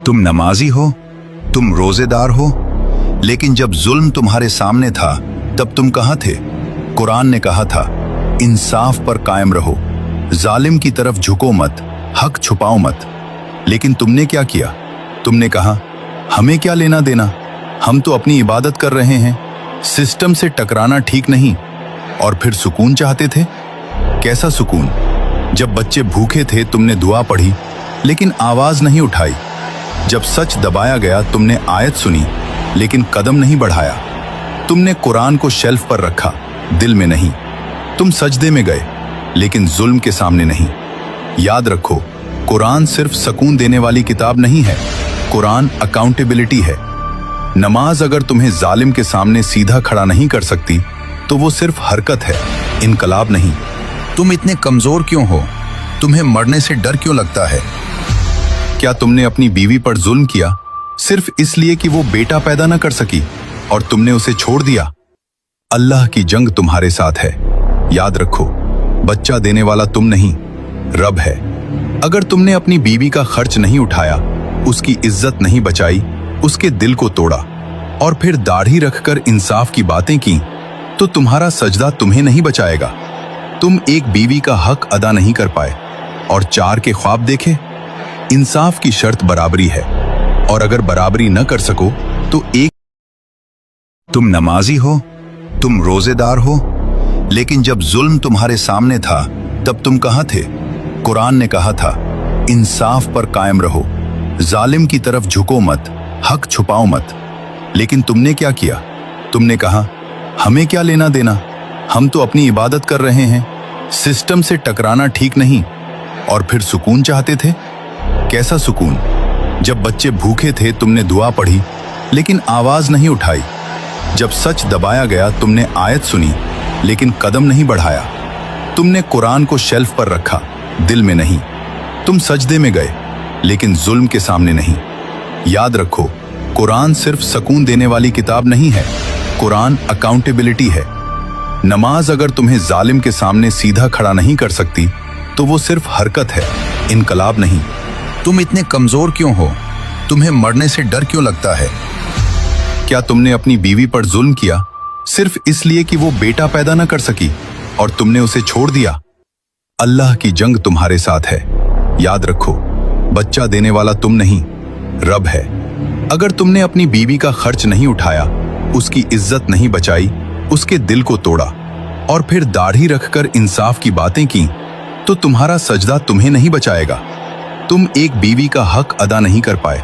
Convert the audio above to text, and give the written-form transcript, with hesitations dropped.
तुम नमाजी हो, तुम रोजेदार हो, लेकिन जब जुल्म तुम्हारे सामने था तब तुम कहाँ थे? कुरान ने कहा था, इंसाफ पर कायम रहो, जालिम की तरफ झुको मत, हक छुपाओ मत। लेकिन तुमने क्या किया? तुमने कहा, हमें क्या लेना देना, हम तो अपनी इबादत कर रहे हैं, सिस्टम से टकराना ठीक नहीं। और फिर सुकून चाहते थे। कैसा सुकून? जब बच्चे भूखे थे तुमने दुआ पढ़ी लेकिन आवाज नहीं उठाई। जब सच दबाया गया तुमने आयत सुनी लेकिन कदम नहीं बढ़ाया। तुमने कुरान को शेल्फ पर रखा, दिल में नहीं। तुम सजदे में गए लेकिन जुल्म के सामने नहीं। याद रखो, कुरान सिर्फ सुकून देने वाली किताब नहीं है, कुरान अकाउंटेबिलिटी है। नमाज अगर तुम्हें जालिम के सामने सीधा खड़ा नहीं कर सकती तो वो सिर्फ हरकत है, इनकलाब नहीं। तुम इतने कमजोर क्यों हो? तुम्हें मरने से डर क्यों लगता है? क्या तुमने अपनी बीवी पर जुल्म किया सिर्फ इसलिए कि वो बेटा पैदा न कर सकी और तुमने उसे छोड़ दिया? अल्लाह की जंग तुम्हारे साथ है। याद रखो, बच्चा देने वाला तुम नहीं, रब है। अगर तुमने अपनी बीवी का खर्च नहीं उठाया, उसकी इज्जत नहीं बचाई, उसके दिल को तोड़ा और फिर दाढ़ी रखकर इंसाफ की बातें की, तो तुम्हारा सजदा तुम्हें नहीं बचाएगा। तुम एक बीवी का हक अदा नहीं कर पाए और 4 के ख्वाब देखे। इंसाफ की शर्त बराबरी है और अगर बराबरी न कर सको तो एक। तुम नमाजी हो, तुम रोजेदार हो, लेकिन जब जुल्म तुम्हारे सामने था तब तुम कहाँ थे? कुरान ने कहा था, इंसाफ पर कायम रहो, जालिम की तरफ झुको मत, हक छुपाओ मत। लेकिन तुमने क्या किया? तुमने कहा, हमें क्या लेना देना, हम तो अपनी इबादत कर रहे हैं, सिस्टम से टकराना ठीक नहीं। और फिर सुकून चाहते थे। कैसा सुकून? जब बच्चे भूखे थे तुमने दुआ पढ़ी लेकिन आवाज नहीं उठाई। जब सच दबाया गया तुमने आयत सुनी लेकिन कदम नहीं बढ़ाया। तुमने कुरान को शेल्फ पर रखा, दिल में नहीं। तुम सजदे में गए लेकिन जुल्म के सामने नहीं। याद रखो, कुरान सिर्फ सुकून देने वाली किताब नहीं है, कुरान अकाउंटेबिलिटी है। नमाज अगर तुम्हें जालिम के सामने सीधा खड़ा नहीं कर सकती तो वो सिर्फ हरकत है, इनकलाब नहीं। तुम इतने कमजोर क्यों हो? तुम्हें मरने से डर क्यों लगता है? क्या तुमने अपनी बीवी पर जुल्म किया सिर्फ इसलिए कि वो बेटा पैदा न कर सकी और तुमने उसे छोड़ दिया? अल्लाह की जंग तुम्हारे साथ है। याद रखो, बच्चा देने वाला तुम नहीं, रब है। अगर तुमने अपनी बीवी का खर्च नहीं उठाया, उसकी इज्जत नहीं बचाई, उसके दिल को तोड़ा और फिर दाढ़ी रखकर इंसाफ की बातें की, तो तुम्हारा सजदा तुम्हें नहीं बचाएगा। तुम एक बीवी का हक अदा नहीं कर पाए।